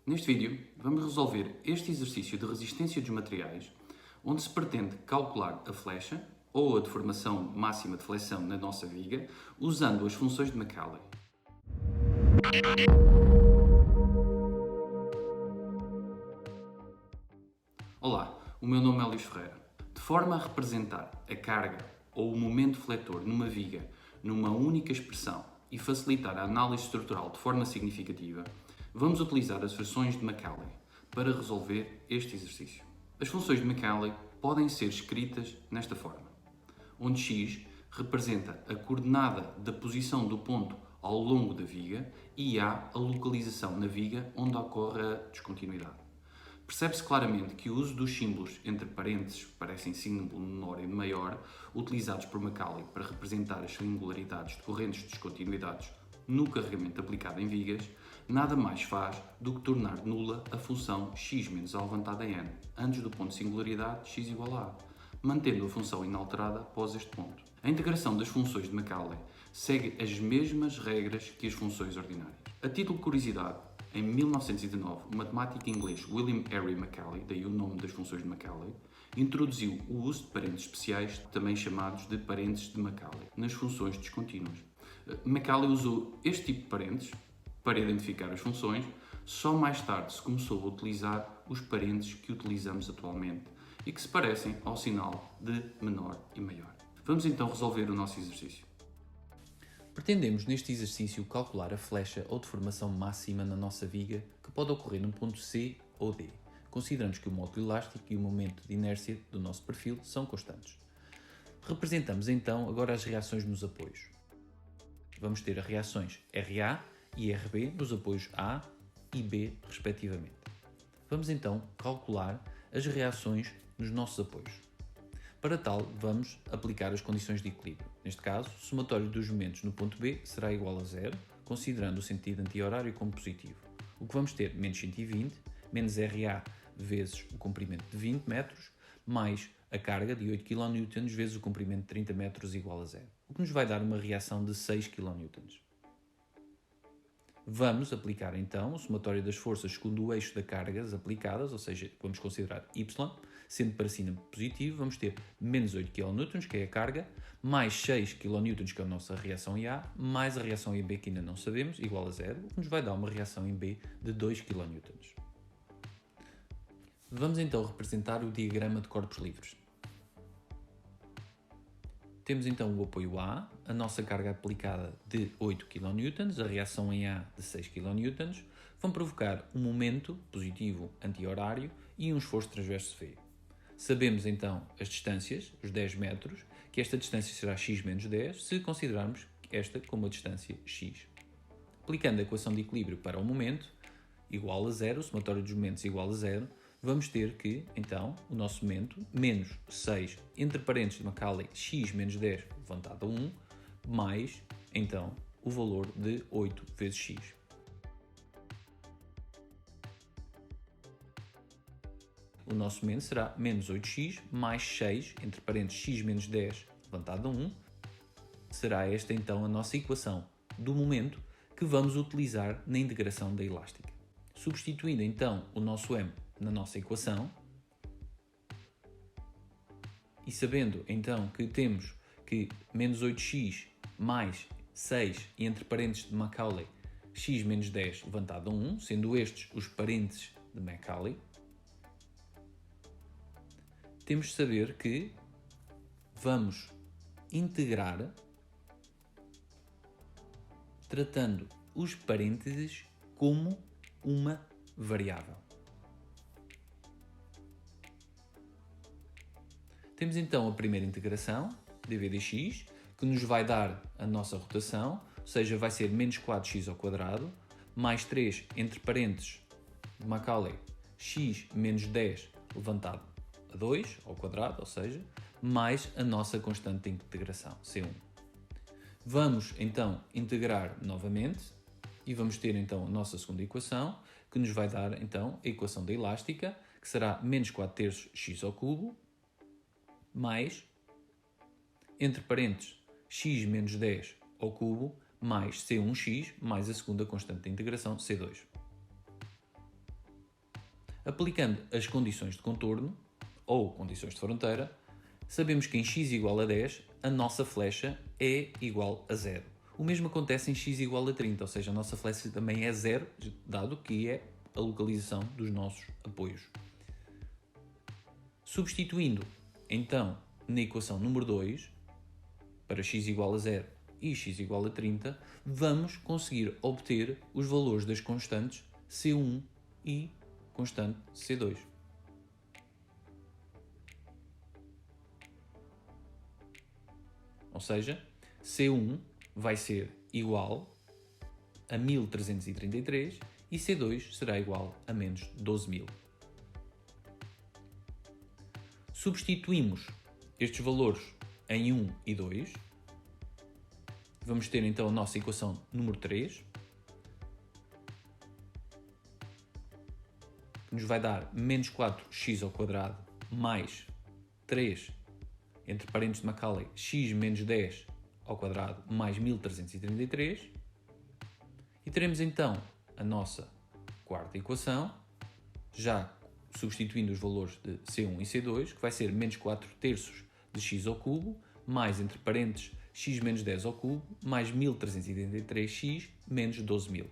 Neste vídeo, vamos resolver este exercício de resistência dos materiais, onde se pretende calcular a flecha ou a deformação máxima de flexão na nossa viga, usando as funções de Macaulay. Olá, o meu nome é Luís Ferreira. De forma a representar a carga ou o momento fletor numa viga numa única expressão e facilitar a análise estrutural de forma significativa, vamos utilizar as funções de Macaulay para resolver este exercício. As funções de Macaulay podem ser escritas nesta forma, onde x representa a coordenada da posição do ponto ao longo da viga e a localização na viga onde ocorre a descontinuidade. Percebe-se claramente que o uso dos símbolos entre parênteses, parecem símbolo menor e maior, utilizados por Macaulay para representar as singularidades decorrentes de descontinuidades no carregamento aplicado em vigas, nada mais faz do que tornar nula a função x menos a levantada em n, antes do ponto de singularidade x igual a, mantendo a função inalterada após este ponto. A integração das funções de Macaulay segue as mesmas regras que as funções ordinárias. A título de curiosidade, em 1919, o matemático inglês William Henry Macaulay, daí o nome das funções de Macaulay, introduziu o uso de parênteses especiais, também chamados de parênteses de Macaulay, nas funções descontínuas. Macaulay usou este tipo de parênteses para identificar as funções, só mais tarde se começou a utilizar os parênteses que utilizamos atualmente e que se parecem ao sinal de menor e maior. Vamos então resolver o nosso exercício. Pretendemos neste exercício calcular a flecha ou deformação máxima na nossa viga que pode ocorrer num ponto C ou D. Consideramos que o módulo elástico e o momento de inércia do nosso perfil são constantes. Representamos então agora as reações nos apoios. Vamos ter as reações RA e RB nos apoios A e B, respectivamente. Vamos então calcular as reações nos nossos apoios. Para tal, vamos aplicar as condições de equilíbrio. Neste caso, o somatório dos momentos no ponto B será igual a zero, considerando o sentido anti-horário como positivo. O que vamos ter menos 120, menos RA vezes o comprimento de 20 metros, mais a carga de 8 kN vezes o comprimento de 30 metros igual a zero, o que nos vai dar uma reação de 6 kN. Vamos aplicar então o somatório das forças segundo o eixo de cargas aplicadas, ou seja, vamos considerar Y, sendo para cima positivo, vamos ter menos 8 kN, que é a carga, mais 6 kN, que é a nossa reação em A, mais a reação em B, que ainda não sabemos, igual a zero, o que nos vai dar uma reação em B de 2 kN. Vamos então representar o diagrama de corpos livres. Temos então o apoio A, a nossa carga aplicada de 8 kN, a reação em A de 6 kN, vão provocar um momento positivo anti-horário e um esforço transverso V. Sabemos então as distâncias, os 10 metros, que esta distância será x menos 10, se considerarmos esta como a distância x. Aplicando a equação de equilíbrio para o momento, igual a zero, o somatório dos momentos igual a zero, vamos ter que, então, o nosso momento, menos 6, entre parênteses de Macaulay, x menos 10 levantado a 1, mais, então, o valor de 8 vezes x. O nosso momento será menos 8x mais 6, entre parênteses x menos 10 levantado a 1. Será esta então a nossa equação do momento que vamos utilizar na integração da elástica. Substituindo então o nosso m na nossa equação e sabendo então que temos que menos 8x mais 6 e entre parênteses de Macaulay x menos 10 levantado a 1, sendo estes os parênteses de Macaulay, temos de saber que vamos integrar tratando os parênteses como uma variável. Temos então a primeira integração, dv dx, que nos vai dar a nossa rotação, ou seja, vai ser menos 4x ao quadrado, mais 3 entre parênteses de Macaulay, x menos 10 levantado a 2 ao quadrado, ou seja, mais a nossa constante de integração, C1. Vamos então integrar novamente e vamos ter então a nossa segunda equação, que nos vai dar então a equação da elástica, que será menos 4 terços x ao cubo, mais, entre parênteses, x menos 10 ao cubo, mais C1x, mais a segunda constante de integração, C2. Aplicando as condições de contorno, ou condições de fronteira, sabemos que em x igual a 10, a nossa flecha é igual a 0. O mesmo acontece em x igual a 30, ou seja, a nossa flecha também é 0, dado que é a localização dos nossos apoios. Substituindo, então, na equação número 2, para x igual a 0 e x igual a 30, vamos conseguir obter os valores das constantes C1 e constante C2. Ou seja, C1 vai ser igual a 1333 e C2 será igual a menos 12.000. Substituímos estes valores em 1 e 2. Vamos ter então a nossa equação número 3, que nos vai dar menos 4x ao quadrado mais 3, entre parênteses de Macaulay, x menos 10 ao quadrado mais 1333. E teremos então a nossa quarta equação, já substituindo os valores de C1 e C2, que vai ser menos 4 terços de x ao cubo, mais, entre parênteses, x menos 10 ao cubo, mais 1333x menos 12.000.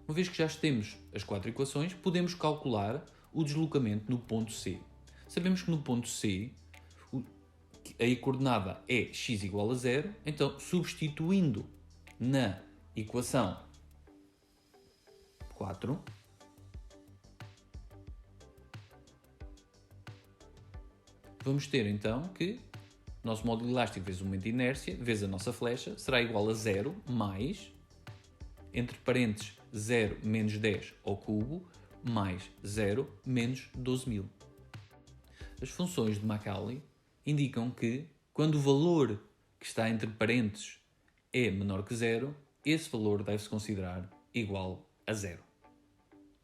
Uma vez que já temos as quatro equações, podemos calcular o deslocamento no ponto C. Sabemos que no ponto C a coordenada é x igual a 0, então substituindo na equação 4, vamos ter então que o nosso módulo elástico vezes o momento de inércia, vezes a nossa flecha, será igual a 0 mais, entre parênteses, 0 menos 10 ao cubo, mais 0 menos 12.000. As funções de Macaulay indicam que, quando o valor que está entre parênteses é menor que 0, esse valor deve-se considerar igual a 0.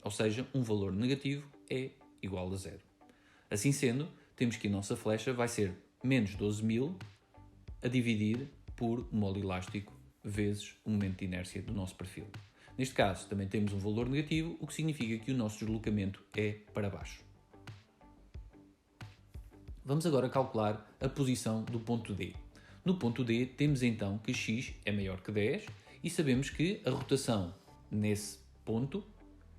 Ou seja, um valor negativo é igual a 0. Assim sendo, temos que a nossa flecha vai ser menos 12.000 a dividir por o módulo elástico vezes o momento de inércia do nosso perfil. Neste caso, também temos um valor negativo, o que significa que o nosso deslocamento é para baixo. Vamos agora calcular a posição do ponto D. No ponto D, temos então que x é maior que 10 e sabemos que a rotação nesse ponto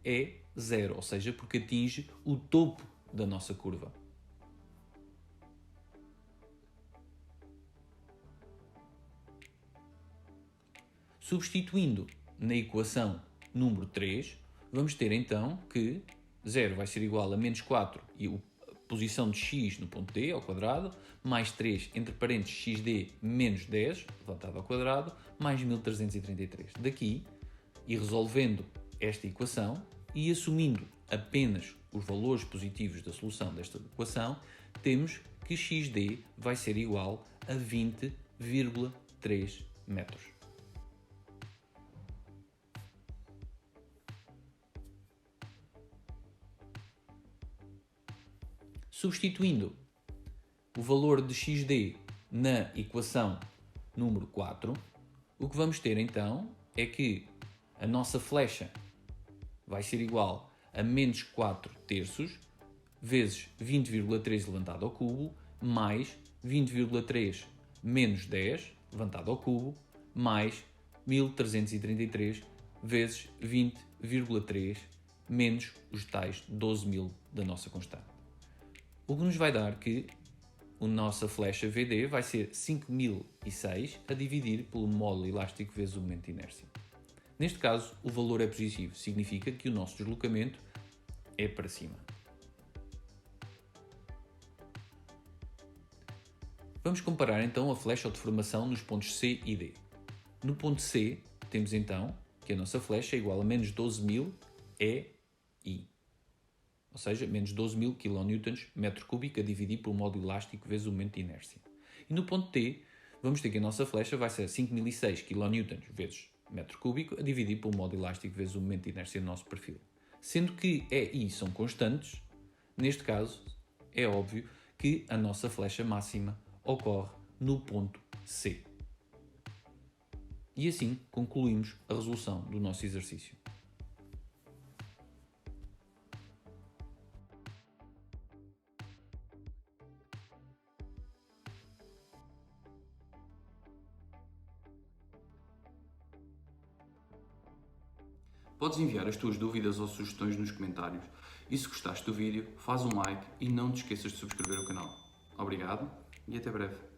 é 0, ou seja, porque atinge o topo da nossa curva. Substituindo na equação número 3, vamos ter então que 0 vai ser igual a menos 4 e a posição de x no ponto D ao quadrado, mais 3 entre parênteses xd menos 10, levantado ao quadrado, mais 1333. Daqui, e resolvendo esta equação e assumindo apenas os valores positivos da solução desta equação, temos que xd vai ser igual a 20,3 metros. Substituindo o valor de xd na equação número 4, o que vamos ter então é que a nossa flecha vai ser igual a menos 4 terços vezes 20,3 levantado ao cubo, mais 20,3 menos 10 levantado ao cubo, mais 1333 vezes 20,3 menos os tais 12.000 da nossa constante. O que nos vai dar que a nossa flecha VD vai ser 5.006 a dividir pelo módulo elástico vezes o momento de inércia. Neste caso, o valor é positivo, significa que o nosso deslocamento é para cima. Vamos comparar então a flecha de formação nos pontos C e D. No ponto C, temos então que a nossa flecha é igual a menos 12.000 EI. Ou seja, menos 12.000 kN metro cúbico a dividir pelo módulo elástico vezes o momento de inércia. E no ponto T, vamos ter que a nossa flecha vai ser 5.006 kN vezes metro cúbico a dividir pelo módulo elástico vezes o momento de inércia do nosso perfil. Sendo que E e I são constantes, neste caso, é óbvio que a nossa flecha máxima ocorre no ponto C. E assim concluímos a resolução do nosso exercício. Podes enviar as tuas dúvidas ou sugestões nos comentários. E se gostaste do vídeo, faz um like e não te esqueças de subscrever o canal. Obrigado e até breve.